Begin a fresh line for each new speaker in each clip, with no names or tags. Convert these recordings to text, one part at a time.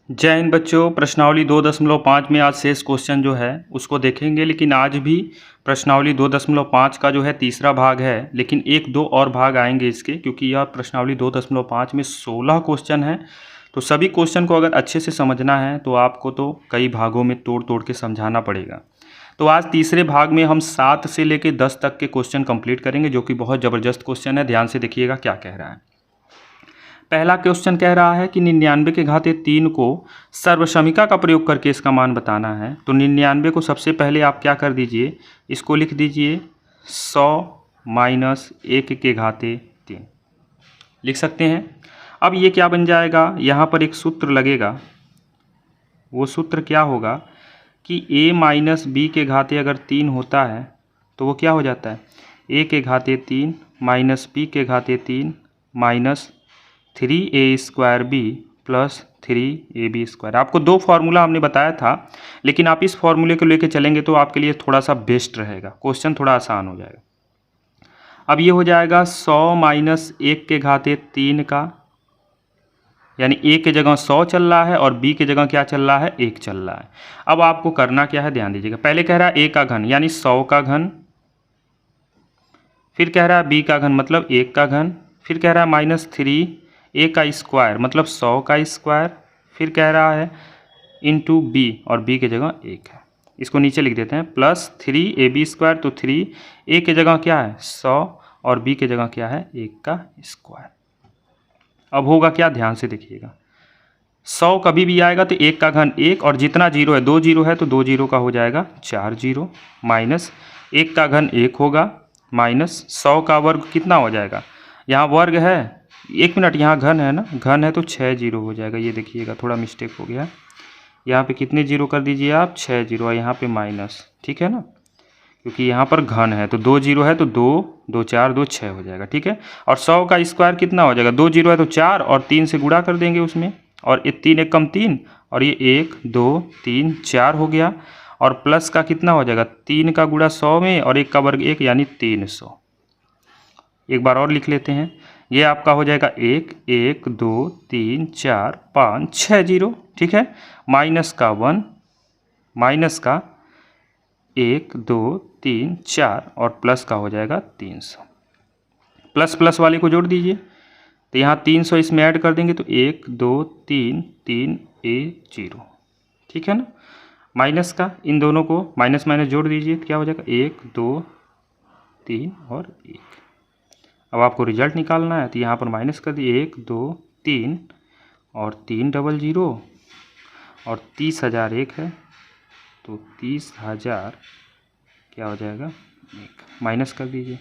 जय हिंद बच्चों। प्रश्नावली 2.5 में आज शेष क्वेश्चन जो है उसको देखेंगे, लेकिन आज भी प्रश्नावली 2.5 का जो है तीसरा भाग है, लेकिन एक दो और भाग आएंगे इसके, क्योंकि यह प्रश्नावली 2.5 में 16 क्वेश्चन है। तो सभी क्वेश्चन को अगर अच्छे से समझना है तो आपको तो कई भागों में तोड़ तोड़ के समझाना पड़ेगा। तो आज तीसरे भाग में हम 7 से लेकर 10 तक के क्वेश्चन कंप्लीट करेंगे, जो कि बहुत ज़बरदस्त क्वेश्चन है। ध्यान से देखिएगा क्या कह रहा है। पहला क्वेश्चन कह रहा है कि 99 के घाते 3 को सर्वसमीका का प्रयोग करके इसका मान बताना है। तो 99 को सबसे पहले आप क्या कर दीजिए, इसको लिख दीजिए 100 माइनस 1 के घाते 3 लिख सकते हैं। अब ये क्या बन जाएगा, यहाँ पर एक सूत्र लगेगा। वो सूत्र क्या होगा कि a माइनस बी के घाते अगर 3 होता है तो वो क्या हो जाता है, a के घाते 3 माइनस b के घाते 3 minus 3a² b plus 3ab²। आपको दो फार्मूला हमने बताया था, लेकिन आप इस फार्मूले को लेके चलेंगे तो आपके लिए थोड़ा सा बेस्ट रहेगा, क्वेश्चन थोड़ा आसान हो जाएगा। अब ये हो जाएगा 100 माइनस 1 के घाते 3 का, यानी a के जगह 100 चल रहा है और b के जगह क्या चल रहा है, 1 चल रहा है। अब आपको करना क्या है, ध्यान दीजिएगा। पहले कह रहा है a का घन यानी 100 का घन, फिर कह रहा है b का घन मतलब 1 का घन, फिर कह रहा है माइनस 3a का स्क्वायर मतलब 100 का स्क्वायर, फिर कह रहा है इंटू b और b के जगह 1 है। इसको नीचे लिख देते हैं प्लस 3ab²। तो 3a के जगह क्या है 100 और b के जगह क्या है 1 का स्क्वायर। अब होगा क्या, ध्यान से देखिएगा। 100 कभी भी आएगा तो 1 का घन 1, और जितना जीरो है 2 जीरो है तो 2 जीरो का हो जाएगा 4 जीरो, माइनस 1 का घन 1 होगा, माइनस 100 का वर्ग कितना हो जाएगा, यहाँ वर्ग है 1 मिनट, यहाँ घन है ना, घन है तो 6 जीरो हो जाएगा। ये देखिएगा थोड़ा मिस्टेक हो गया, यहाँ पे कितने जीरो कर दीजिए आप, 6 जीरो, और यहाँ पे माइनस, ठीक है ना, क्योंकि यहाँ पर घन है तो 2 जीरो है तो 2 2 4 2 6 हो जाएगा, ठीक है। और 100 का स्क्वायर कितना हो जाएगा, 2 जीरो है तो 4 और 3 से गुणा कर देंगे उसमें, और ये 3 एक कम 3 और ये 1 2 3 4 हो गया, और प्लस का कितना हो जाएगा 3 का गुणा 100 में और 1 का वर्ग 1 यानी 300। एक बार और लिख लेते हैं, ये आपका हो जाएगा 1 1 2 3 4 5 6 जीरो, ठीक है, माइनस का 1 माइनस का 1 2 3 4 और प्लस का हो जाएगा 300। प्लस प्लस वाले को जोड़ दीजिए, तो यहाँ 300 इसमें ऐड कर देंगे तो 1 2 3 3 0, ठीक है ना। माइनस का इन दोनों को माइनस माइनस जोड़ दीजिए तो क्या हो जाएगा 1 2 3 और 1। अब आपको रिजल्ट निकालना है तो यहाँ पर माइनस कर दिए 1 2 3 और 3 डबल जीरो और 30,000 1 है तो 30,000 क्या हो जाएगा 1, माइनस कर दीजिए।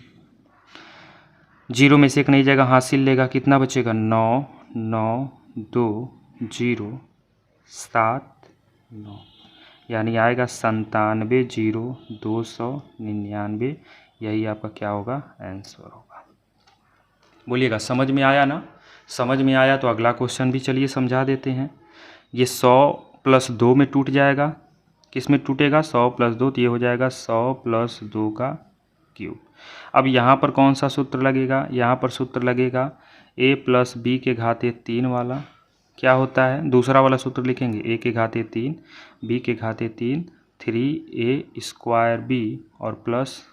जीरो में से एक नहीं जाएगा, हासिल लेगा, कितना बचेगा 9 9 2 0 7 9, यानी आएगा 97,0,299। यही आपका क्या होगा, आंसर होगा। बोलिएगा समझ में आया ना। समझ में आया तो अगला क्वेश्चन भी चलिए समझा देते हैं। ये 100 प्लस 2 में टूट जाएगा, किस में टूटेगा 100 प्लस 2, तो ये हो जाएगा 100 प्लस 2 का क्यूब। अब यहाँ पर कौन सा सूत्र लगेगा, यहाँ पर सूत्र लगेगा a प्लस बी के घाते 3 वाला। क्या होता है, दूसरा वाला सूत्र लिखेंगे a के घाते 3 b के घाते 3 3a² b और प्लस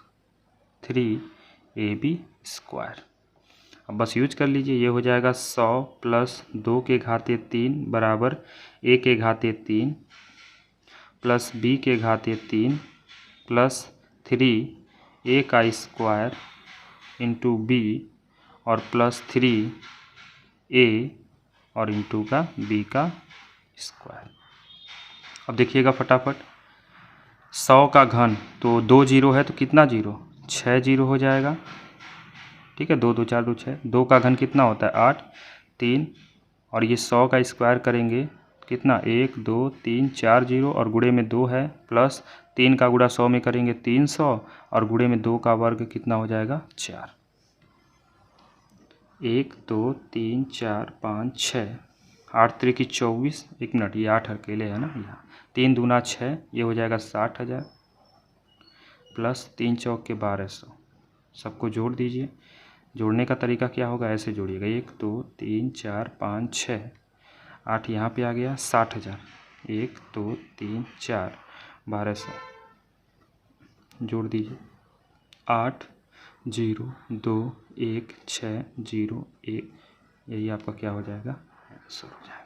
3ab²। अब बस यूज कर लीजिए, ये हो जाएगा 100 प्लस 2 के घाते 3 बराबर a के घाते 3 प्लस b के घाते 3 प्लस 3a का स्क्वायर इंटू b और प्लस 3a और इंटू का b का स्क्वायर। अब देखिएगा फटाफट, 100 का घन तो 2 जीरो है तो कितना जीरो, 6 जीरो हो जाएगा, ठीक है, 2 2 4 2 6। 2 का घन कितना होता है 8 3, और ये 100 का स्क्वायर करेंगे कितना 1 2 3 4 जीरो और गुणे में 2 है, प्लस 3 का गुणा 100 में करेंगे 300 और गुणे में 2 का वर्ग कितना हो जाएगा 4। 1 2 3 4 5 6 8 3 की 24, 1 मिनट, ये 8 अकेले है ना, यहाँ 3 दूना 6, ये हो जाएगा 60,000 प्लस 3 चौक के 1200। सबको जोड़ दीजिए। जोड़ने का तरीका क्या होगा, ऐसे जोड़िएगा 1 2 3 4 5 6। 8 यहाँ पे आ गया 60,000। 1 2 3 4 1200 जोड़ दीजिए। 8 0 2 1 6 0 1, यही आपका क्या हो जाएगा, आंसर हो जाएगा।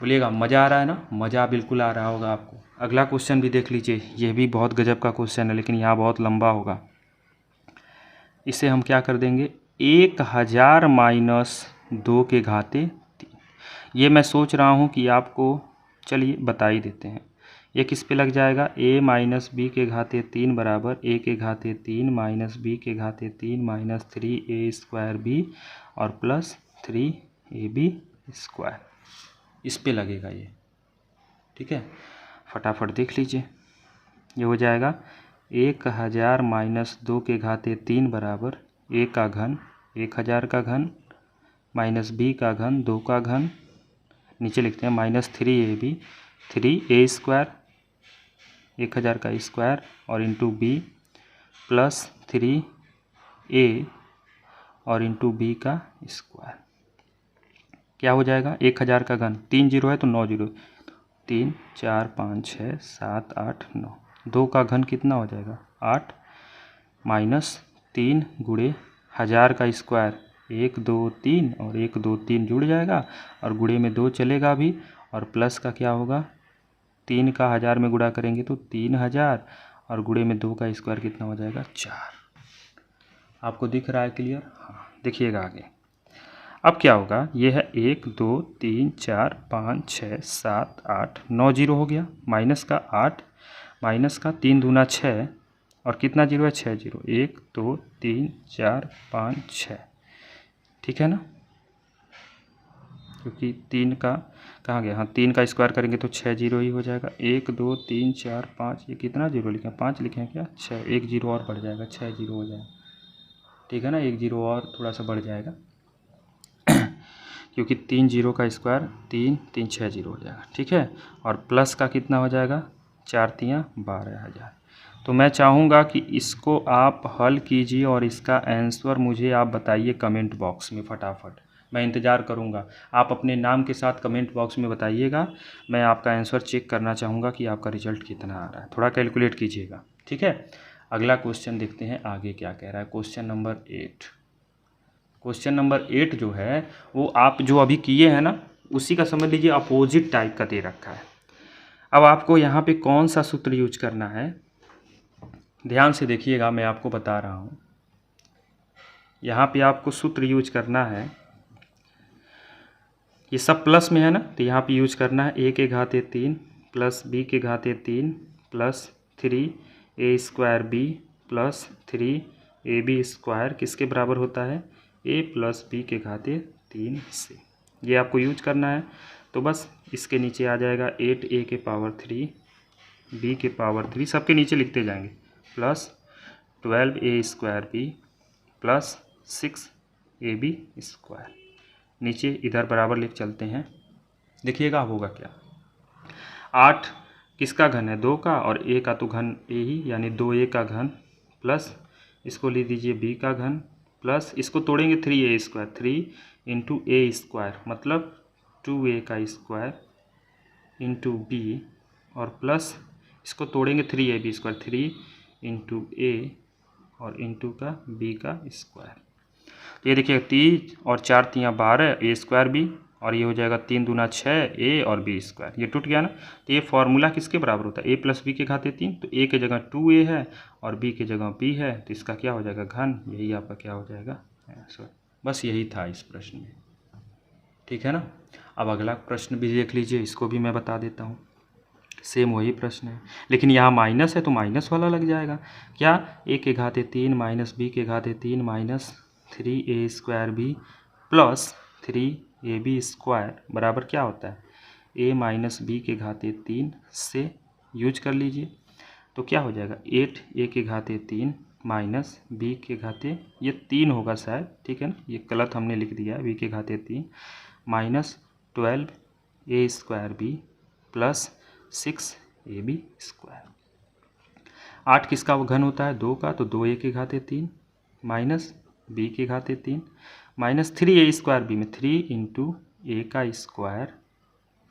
बोलिएगा मज़ा आ रहा है ना? मज़ा बिल्कुल आ रहा होगा आपको। अगला क्वेश्चन भी देख लीजिए, ये भी बहुत गजब का क्वेश्चन है, लेकिन यहाँ बहुत लंबा होगा। इसे हम क्या कर देंगे, 1000 माइनस 2 के घाते 3। ये मैं सोच रहा हूँ कि आपको, चलिए बता ही देते हैं। ये किस पे लग जाएगा, a माइनस बी के घाते 3 बराबर a के घाते 3 माइनस बी के घाते 3 माइनस 3a² b और प्लस 3ab स्क्वायर, इस पे लगेगा ये। ठीक है, फटाफट देख लीजिए। ये हो जाएगा 1000 माइनस 2 के घाते 3 बराबर a का घन 1000 का घन माइनस b का घन 2 का घन, नीचे लिखते हैं माइनस 3ab 3a² 1000 का स्क्वायर और इंटू b प्लस 3a और इंटू b का स्क्वायर। क्या हो जाएगा, 1000 का घन 3 जीरो है तो 9 जीरो, 3 4 5 6 7 8 9। 2 का घन कितना हो जाएगा 8 माइनस 3 गुणे 1000 का स्क्वायर 1 2 3 और 1 2 3 जुड़ जाएगा और गुणे में 2 चलेगा भी, और प्लस का क्या होगा, 3 का 1000 में गुणा करेंगे तो 3000 और गुणे में 2 का स्क्वायर कितना हो जाएगा 4। आपको दिख रहा है क्लियर? हाँ, देखिएगा आगे। अब क्या होगा, ये है 1 2 3 4 5 6 7 8 9 जीरो हो गया, माइनस का 8 माइनस का 3 दूना 6 और कितना जीरो है 6 जीरो, 1 2 3 4 5 6। ठीक है ना, क्योंकि 3 का कहाँ गया, हाँ 3 का स्क्वायर करेंगे तो 6 जीरो ही हो जाएगा। 1 2 3 4 5, ये कितना जीरो लिखे हैं, 5 लिखे हैं क्या, 6, 1 जीरो और बढ़ जाएगा, 6 जीरो हो जाएगा। ठीक है ना, 1 जीरो और थोड़ा सा बढ़ जाएगा क्योंकि 3 जीरो का स्क्वायर 3 3 6 जीरो हो जाएगा। ठीक है, और प्लस का कितना हो जाएगा, 4 3 12,000। तो मैं चाहूँगा कि इसको आप हल कीजिए और इसका आंसर मुझे आप बताइए कमेंट बॉक्स में फटाफट। मैं इंतज़ार करूँगा, आप अपने नाम के साथ कमेंट बॉक्स में बताइएगा। मैं आपका आंसर चेक करना चाहूँगा कि आपका रिजल्ट कितना आ रहा है, थोड़ा कैलकुलेट कीजिएगा। ठीक है, अगला क्वेश्चन देखते हैं आगे क्या कह रहा है। क्वेश्चन नंबर 8, क्वेश्चन नंबर 8 जो है वो आप जो अभी किए हैं ना, उसी का समझ लीजिए अपोजिट टाइप का दे रखा है। अब आपको यहाँ पे कौन सा सूत्र यूज करना है, ध्यान से देखिएगा, मैं आपको बता रहा हूँ। यहाँ पे आपको सूत्र यूज करना है, ये सब प्लस में है ना, तो यहाँ पे यूज करना है a के घाते 3 प्लस b के घाते 3 plus 3a² b plus 3ab square किसके बराबर होता है, a प्लस b के घाते 3 से। ये आपको यूज करना है। तो बस इसके नीचे आ जाएगा 8a के पावर 3 b के पावर 3, सबके नीचे लिखते जाएंगे, plus 12a² b plus 6ab square, नीचे इधर बराबर लिख चलते हैं। देखिएगा होगा क्या, 8 किसका घन है, 2 का, और a का तो घन a ही, यानी 2a का घन प्लस इसको ले दीजिए b का घन प्लस इसको तोड़ेंगे 3a², 3 इंटू a स्क्वायर मतलब 2a का स्क्वायर इंटू b और प्लस इसको तोड़ेंगे 3ab², 3 इंटू a और इंटू का b का स्क्वायर। ये देखिए 3 और 4 3 12 a² b, और ये हो जाएगा 3 दूना 6 a और b स्क्वायर, ये टूट गया ना। तो ये फार्मूला किसके बराबर होता है, a प्लस बी के घाते 3, तो a के जगह 2a है और b के जगह b है, तो इसका क्या हो जाएगा घन, यही आपका क्या हो जाएगा आंसर। बस यही था इस प्रश्न में। ठीक है ना, अब अगला प्रश्न भी देख लीजिए, इसको भी मैं बता देता हूँ। सेम वही प्रश्न है, लेकिन यहाँ माइनस है तो माइनस वाला लग जाएगा। क्या, a के घाते 3 माइनस b के घाते 3 minus 3a² b plus 3ab square बराबर क्या होता है, a माइनस b के घाते 3 से यूज कर लीजिए। तो क्या हो जाएगा 8a के घाते 3 माइनस b के घाते, ये 3 होगा शायद, ठीक है ना, ये गलत हमने लिख दिया है, b के घाते 3 minus 12a² b plus 6ab square. 8 किसका घन होता है, 2 का, तो 2a के घाते 3 माइनस b के घाते 3 माइनस 3a² b में 3 इंटू ए का स्क्वायर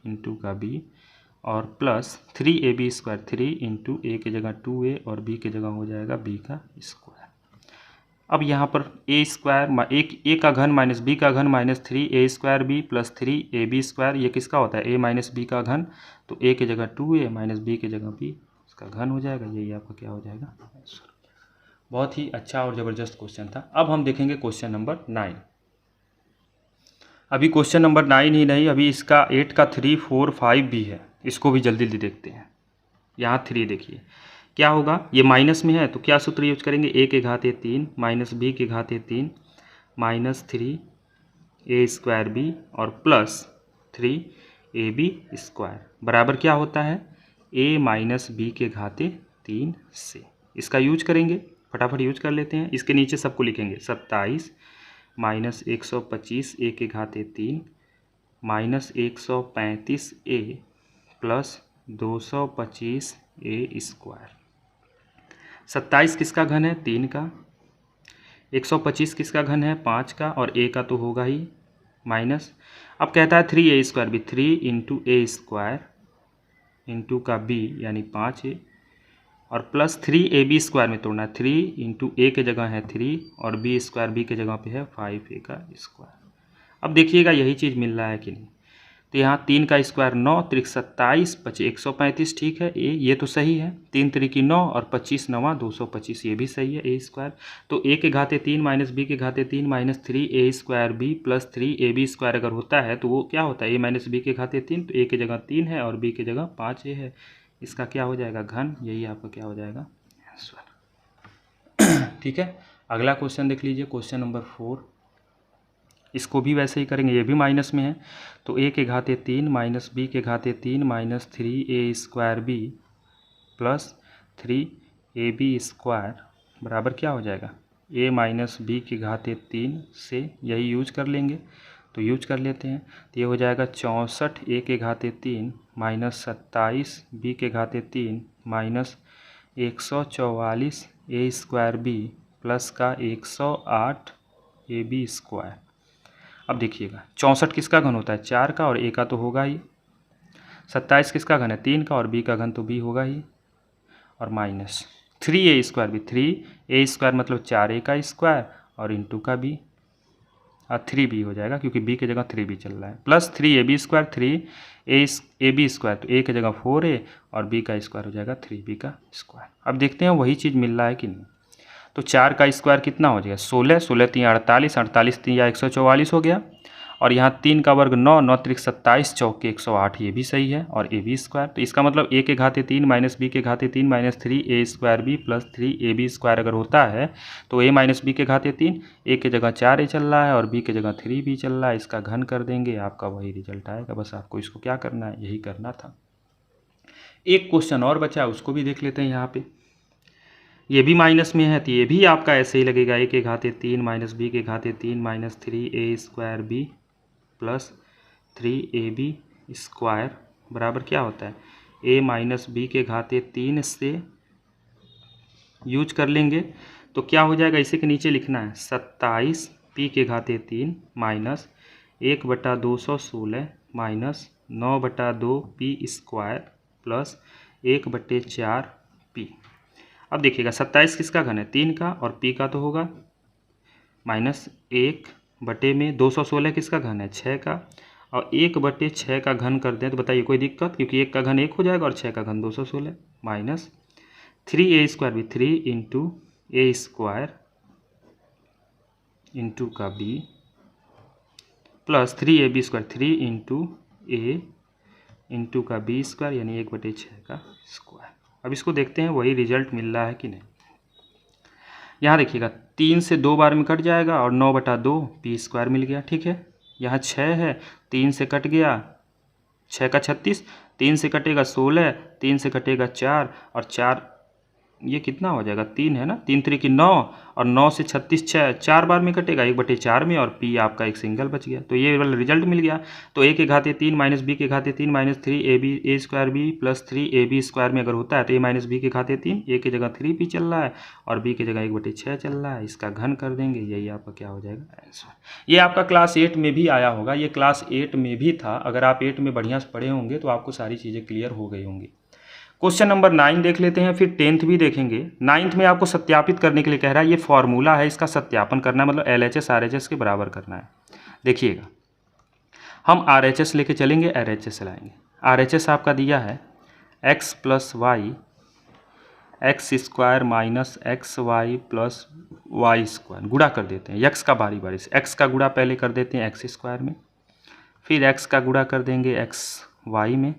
इंटू का बी और प्लस 3ab² 3 इंटू ए की जगह 2a और बी की जगह हो जाएगा बी का स्क्वायर। अब यहाँ पर ए स्क्वायर एक ए का घन माइनस बी का घन minus 3a² B plus 3ab², ये किसका होता है ए माइनस बी का घन, तो ए की जगह 2a माइनस बी की जगह बी, इसका घन हो जाएगा, यही आपका क्या हो जाएगा आंसर। बहुत ही अच्छा और ज़बरदस्त क्वेश्चन था। अब हम देखेंगे क्वेश्चन नंबर 9। अभी क्वेश्चन नंबर 9 ही नहीं, अभी इसका 8 का 3, 4, 5 भी है, इसको भी जल्दी जल्दी देखते हैं। यहाँ 3 देखिए क्या होगा, ये माइनस में है तो क्या सूत्र यूज करेंगे, ए के घाते 3 माइनस बी के घाते 3 माइनस 3a² बी और प्लस 3ab² बराबर क्या होता है a माइनस बी के घाते 3 से। इसका यूज करेंगे, फटाफट यूज कर लेते हैं। इसके नीचे सबको लिखेंगे 27 माइनस 125 ए के घाते 3 माइनस 135a प्लस 225a²। 27 किसका घन है 3 का, 125 किसका घन है 5 का और a का तो होगा ही माइनस। अब कहता है 3a² भी 3 इंटू a² इंटू का b यानी 5a और प्लस 3ab² में तोड़ना है, 3 इंटू ए के जगह है 3 और b² b के जगह पे है 5a का स्क्वायर। अब देखिएगा यही चीज़ मिल रहा है कि नहीं, तो यहाँ 3 का स्क्वायर 9 त्रिक 27 25 135 ठीक है, ये तो सही है, 3 त्रिकी 9 और 25 9 225 ये भी सही है a²। तो a के घाते 3 माइनस बी के घाते 3 minus 3a² b plus 3ab² अगर होता है तो वो क्या होता है a माइनस बी के घाते 3, तो a की जगह 3 है और b की जगह 5a है, इसका क्या हो जाएगा घन, यही आपका क्या हो जाएगा आंसर। ठीक है, अगला क्वेश्चन देख लीजिए, क्वेश्चन नंबर 4। इसको भी वैसे ही करेंगे, ये भी माइनस में है, तो a के घाते 3 माइनस बी के घाते 3 minus 3a² b plus 3ab² बराबर क्या हो जाएगा a माइनस बी के घाते 3 से, यही यूज कर लेंगे, तो यूज कर लेते हैं। तो ये हो जाएगा 64 a के घाते 3 माइनस 27 b के घाते 3 माइनस 144 a² b प्लस का 108 ab²। अब देखिएगा 64 किसका घन होता है 4 का और a का तो होगा ही, 27 किसका घन है 3 का और b का घन तो b होगा ही, और माइनस 3a² भी 3a² मतलब 4a का स्क्वायर और इंटू का b और 3b हो जाएगा क्योंकि b की जगह 3b चल रहा है, प्लस 3ab² 3ab² तो a की जगह 4a और b का स्क्वायर हो जाएगा 3b का स्क्वायर। अब देखते हैं वही चीज़ मिल रहा है कि नहीं, तो 4 का स्क्वायर कितना हो जाएगा 16, 16 3 48, 48 3 144 हो गया, और यहाँ 3 का वर्ग 9, 9 त्रिक 27 चौके 108 ये भी सही है, और ab², तो इसका मतलब a के घाते 3 माइनस बी के घाते 3 minus 3a² b plus 3ab² अगर होता है तो a माइनस बी के घाते 3, a की जगह 4a चल रहा है और b की जगह 3b चल रहा है, इसका घन कर देंगे, आपका वही रिजल्ट आएगा। बस आपको इसको क्या करना है, यही करना था। एक क्वेश्चन और बचा है, उसको भी देख लेते हैं। यहाँ पे ये भी माइनस में है तो ये भी आपका ऐसे ही लगेगा, a के घाते 3 माइनस बी के घाते 3 minus 3a² b plus 3ab² बराबर क्या होता है a माइनस बी के घाते 3 से यूज कर लेंगे तो क्या हो जाएगा, इसी के नीचे लिखना है 27 p के घाते 3 minus 1/216 minus 9/2 p² plus 1/4 p। अब देखिएगा 27 किसका घन है 3 का और p का तो होगा माइनस 1/216 किसका घन है 6 का, और 1/6 का घन कर दें तो बताइए कोई दिक्कत, क्योंकि 1 का घन 1 हो जाएगा और 6 का घन 216 माइनस 3a² भी 3 इंटू a² इंटू का b plus 3ab² 3 into a into का b² यानी 1/6 का स्क्वायर। अब इसको देखते हैं वही रिजल्ट मिल रहा है कि नहीं। यहाँ देखिएगा 3 से 2 बार में कट जाएगा और 9/2 p² मिल गया, ठीक है। यहाँ 6 है 3 से कट गया 6 का 36, 3 से कटेगा 16, 3 से कटेगा 4 और 4 ये कितना हो जाएगा 3 है ना, 3 3 की 9 और 9 से 36 6 4 बार में कटेगा 1/4 में और पी आपका एक सिंगल बच गया। तो ये वाला रिजल्ट मिल गया। तो a के घाते 3 माइनस बी के घाते 3 minus 3 a square b plus 3 a b square में अगर होता है तो a माइनस बी के घाते 3, a की जगह 3 पी चल रहा है और b की जगह 1/6 चल रहा है, इसका घन कर देंगे, यही आपका क्या हो जाएगा आंसर। ये आपका क्लास 8 में भी आया होगा, ये क्लास 8 में भी था। अगर आप 8 में बढ़िया से पढ़े होंगे तो आपको सारी चीज़ें क्लियर हो गई होंगी। क्वेश्चन नंबर 9 देख लेते हैं, फिर 10th भी देखेंगे। 9th में आपको सत्यापित करने के लिए कह रहा है, ये फॉर्मूला है, इसका सत्यापन करना है, मतलब LHS RHS के बराबर करना है। देखिएगा, हम RHS लेके चलेंगे, LHS लाएंगे। RHS आपका दिया है x plus y x square minus x y plus y square, गुणा कर देते हैं x का बारी बारी से। x का गुणा पहले कर देते हैं एक्स स्क्वायर में, फिर x का गुणा कर देंगे एक्स वाई में,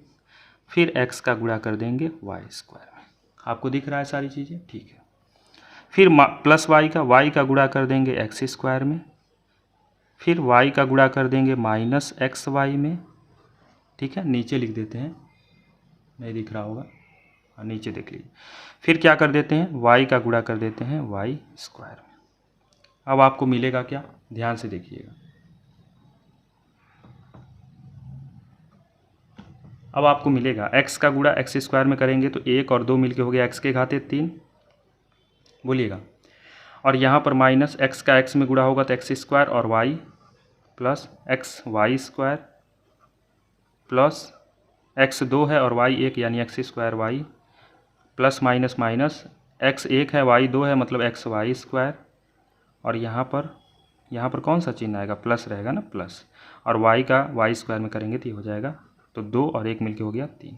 फिर x का गुणा कर देंगे वाई स्क्वायर में। आपको दिख रहा है सारी चीज़ें, ठीक है। फिर प्लस y का गुणा कर देंगे एक्स स्क्वायर में, फिर y का गुणा कर देंगे माइनस एक्स वाई में, ठीक है। नीचे लिख देते हैं, नहीं दिख रहा होगा, हाँ नीचे देख लीजिए। फिर क्या कर देते हैं, y का गुणा कर देते हैं वाई स्क्वायर में। अब आपको मिलेगा क्या, ध्यान से देखिएगा। अब आपको मिलेगा x का गुणा एक्स स्क्वायर में करेंगे तो 1 और 2 मिलके हो गया x के घाते 3, बोलिएगा। और यहाँ पर माइनस x का x में गुणा होगा तो एक्स स्क्वायर और y plus x y square plus x 2 है और y 1 यानी x square y plus minus minus x 1 है y 2 है मतलब एक्स वाई स्क्वायर, और यहाँ पर कौन सा चिन्ह आएगा, प्लस रहेगा ना, प्लस, और y का वाई स्क्वायर में करेंगे तो ये हो जाएगा, तो 2 और 1 मिलके हो गया 3।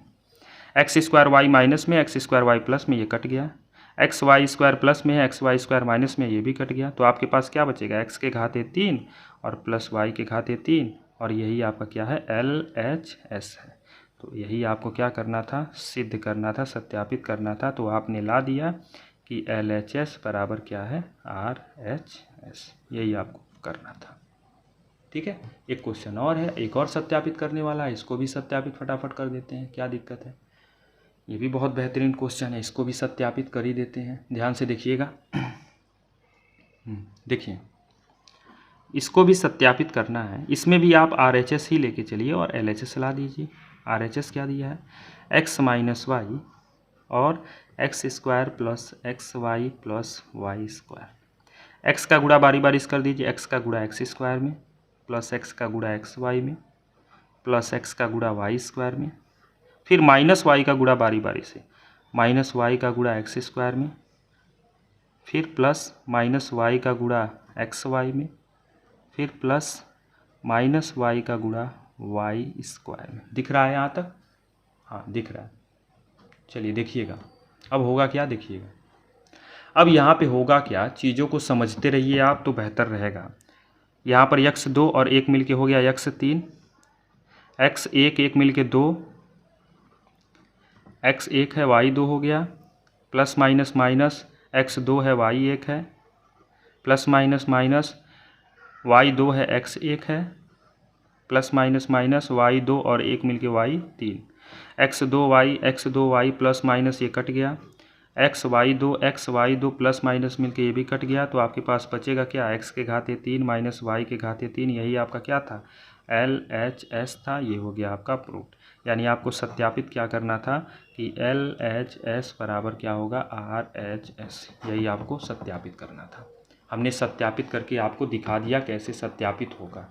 एक्स स्क्वायर वाई माइनस में, एक्स स्क्वायर वाई प्लस में, ये कट गया। एक्स वाई स्क्वायर प्लस में है, एक्स वाई स्क्वायर माइनस में, ये भी कट गया। तो आपके पास क्या बचेगा, एक्स के घाते 3 और प्लस वाई के घाते 3, और यही आपका क्या है, LHS है। तो यही आपको क्या करना था, सिद्ध करना था, सत्यापित करना था। तो आपने ला दिया कि LHS बराबर क्या है, RHS, यही आपको करना था, ठीक है। एक क्वेश्चन और है, एक और सत्यापित करने वाला है, इसको भी सत्यापित फटाफट कर देते हैं, क्या दिक्कत है। ये भी बहुत बेहतरीन क्वेश्चन है, इसको भी सत्यापित कर ही देते हैं, ध्यान से देखिएगा। देखिए, इसको भी सत्यापित करना है, इसमें भी आप RHS ही लेके चलिए और LHS ला दीजिए। RHS क्या दिया है, x माइनस वाई और x square plus x y plus y square. X का गुणा बारी बारी कर दीजिए, एक्स का गुणा एक्स स्क्वायर में प्लस एक्स का गुणा एक्स वाई में प्लस एक्स का गुणा वाई स्क्वायर में, फिर माइनस वाई का गुणा बारी बारी से, माइनस वाई का गुणा एक्स स्क्वायर में, फिर प्लस माइनस वाई का गुणा एक्स वाई में, फिर प्लस माइनस वाई का गुणा वाई स्क्वायर में। दिख रहा है यहाँ तक, हाँ दिख रहा है। चलिए देखिएगा, अब होगा क्या, देखिएगा। अब यहाँ पे होगा क्या, चीज़ों को समझते रहिए आप तो बेहतर रहेगा। यहाँ पर x 2 और 1 मिलके हो गया x 3, x 1 1 मिलके 2, x 1 है y 2 हो गया, प्लस माइनस माइनस x 2 है y 1 है, प्लस माइनस माइनस y 2 है x 1 है, प्लस माइनस माइनस y 2 और 1 मिलके y 3, x 2 y plus minus ये कट गया, एक्स वाई दो प्लस माइनस मिलके ये भी कट गया। तो आपके पास बचेगा क्या, x के घाते 3 माइनस वाई के घाते 3, यही आपका क्या था, LHS था। ये हो गया आपका प्रूफ, यानी आपको सत्यापित क्या करना था कि LHS बराबर क्या होगा, RHS, यही आपको सत्यापित करना था। हमने सत्यापित करके आपको दिखा दिया कैसे सत्यापित होगा,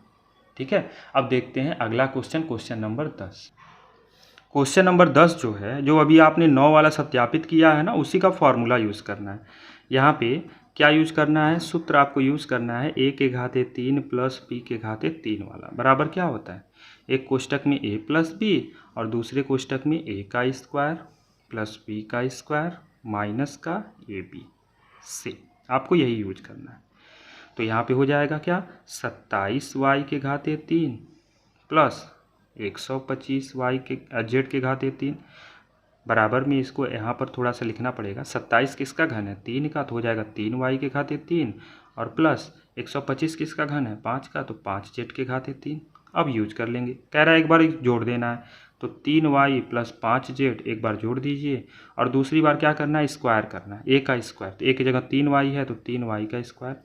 ठीक है। अब देखते हैं अगला question, question number 10। Question number 10 जो है, जो अभी आपने 9 वाला सत्यापित किया है ना, उसी का फॉर्मूला यूज़ करना है। यहाँ पे क्या यूज़ करना है, सूत्र आपको यूज़ करना है a के घाते 3 प्लस b के घाते 3 वाला, बराबर क्या होता है, एक कोष्टक में a प्लस b और दूसरे कोष्टक में a का स्क्वायर प्लस b का स्क्वायर माइनस का ab से, आपको यही यूज करना है। तो यहाँ पे हो जाएगा क्या, 27y के घाते 3 प्लस 125 y के z के घाते 3, बराबर में इसको यहाँ पर थोड़ा सा लिखना पड़ेगा। 27 किसका घन है, 3 का, तो हो जाएगा 3y के घाते 3 और प्लस 125 किसका घन है, 5 का, तो 5z के घाते 3। अब यूज कर लेंगे, कह रहा है एक बार जोड़ देना है, तो 3y प्लस 5z एक बार जोड़ दीजिए और दूसरी बार क्या करना है, स्क्वायर करना है, a का स्क्वायर। तो a की जगह 3y है तो 3y का स्क्वायर,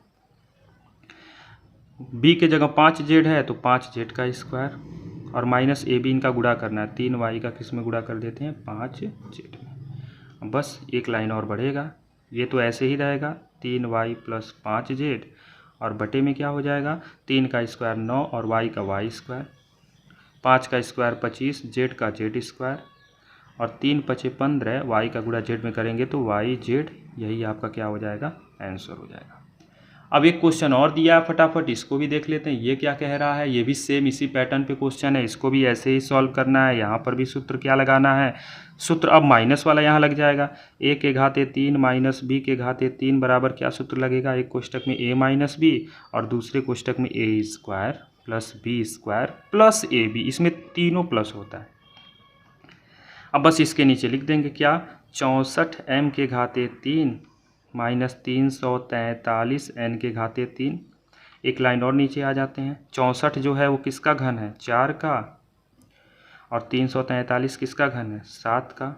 b की जगह 5z है तो 5z का स्क्वायर और माइनस ab इनका गुणा करना है, 3y का किस में गुणा कर देते हैं, 5z में। बस एक लाइन और बढ़ेगा, ये तो ऐसे ही रहेगा 3y प्लस 5z और बटे में क्या हो जाएगा, 3 का स्क्वायर 9 और y का y स्क्वायर, 5 का स्क्वायर 25, z का z स्क्वायर और 3 पचे 15, y का गुणा z में करेंगे तो y z, यही आपका क्या हो जाएगा, आंसर हो जाएगा। अब एक क्वेश्चन और दिया है, फटाफट इसको भी देख लेते हैं। ये क्या कह रहा है, ये भी सेम इसी पैटर्न पे क्वेश्चन है, इसको भी ऐसे ही सॉल्व करना है। यहाँ पर भी सूत्र क्या लगाना है, सूत्र अब माइनस वाला यहाँ लग जाएगा, a के घाते 3 माइनस b के घाते 3 बराबर क्या सूत्र लगेगा, एक कोष्टक में a माइनस बी और दूसरे कोष्टक में a square plus b square plus a b, इसमें तीनों प्लस होता है। अब बस इसके नीचे लिख देंगे क्या, 64 m के घाते 3 माइनस 343 n के घाते 3। एक लाइन और नीचे आ जाते हैं, 64 जो है वो किसका घन है, 4 का, और 343 किसका घन है, 7 का।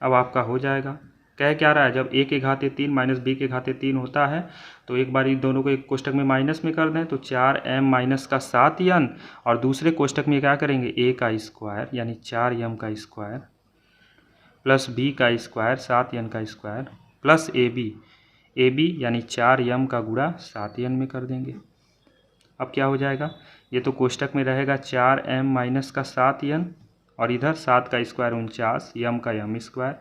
अब आपका हो जाएगा, कह क्या रहा है, जब a के घाते 3 माइनस b के घाते 3 होता है तो एक बार इन दोनों को एक कोष्टक में माइनस में कर दें तो 4m माइनस का 7n और दूसरे कोष्टक में क्या करेंगे, a का स्क्वायर यानी 4m का स्क्वायर प्लस b का स्क्वायर 7n का स्क्वायर प्लस ab यानी 4m का गुणा 7n में कर देंगे। अब क्या हो जाएगा, ये तो कोष्टक में रहेगा 4m माइनस का 7n और इधर 7 का स्क्वायर 49, m का m स्क्वायर।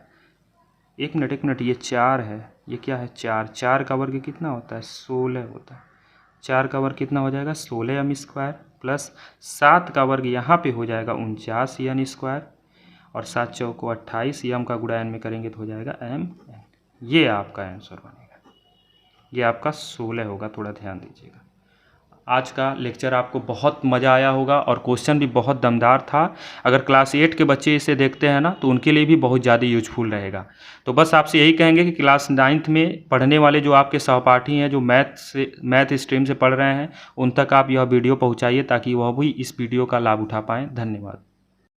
एक मिनट ये 4 है, ये क्या है, 4 का वर्ग कितना होता है, 16 होता है। 4 का वर्ग कितना हो जाएगा, 16m स्क्वायर प्लस 7 का वर्ग यहाँ पे हो जाएगा 49n स्क्वायर और 7 चौको 28, m का गुणा n में करेंगे तो हो जाएगा m। ये आपका आंसर बनेगा, ये आपका 16 होगा, थोड़ा ध्यान दीजिएगा। आज का लेक्चर आपको बहुत मज़ा आया होगा और क्वेश्चन भी बहुत दमदार था। अगर क्लास 8 के बच्चे इसे देखते हैं ना तो उनके लिए भी बहुत ज़्यादा यूजफुल रहेगा। तो बस आपसे यही कहेंगे कि क्लास 9th में पढ़ने वाले जो आपके सहपाठी हैं, जो मैथ स्ट्रीम से पढ़ रहे हैं, उन तक आप यह वीडियो पहुंचाइए ताकि वह भी इस वीडियो का लाभ उठा पाएँ। धन्यवाद।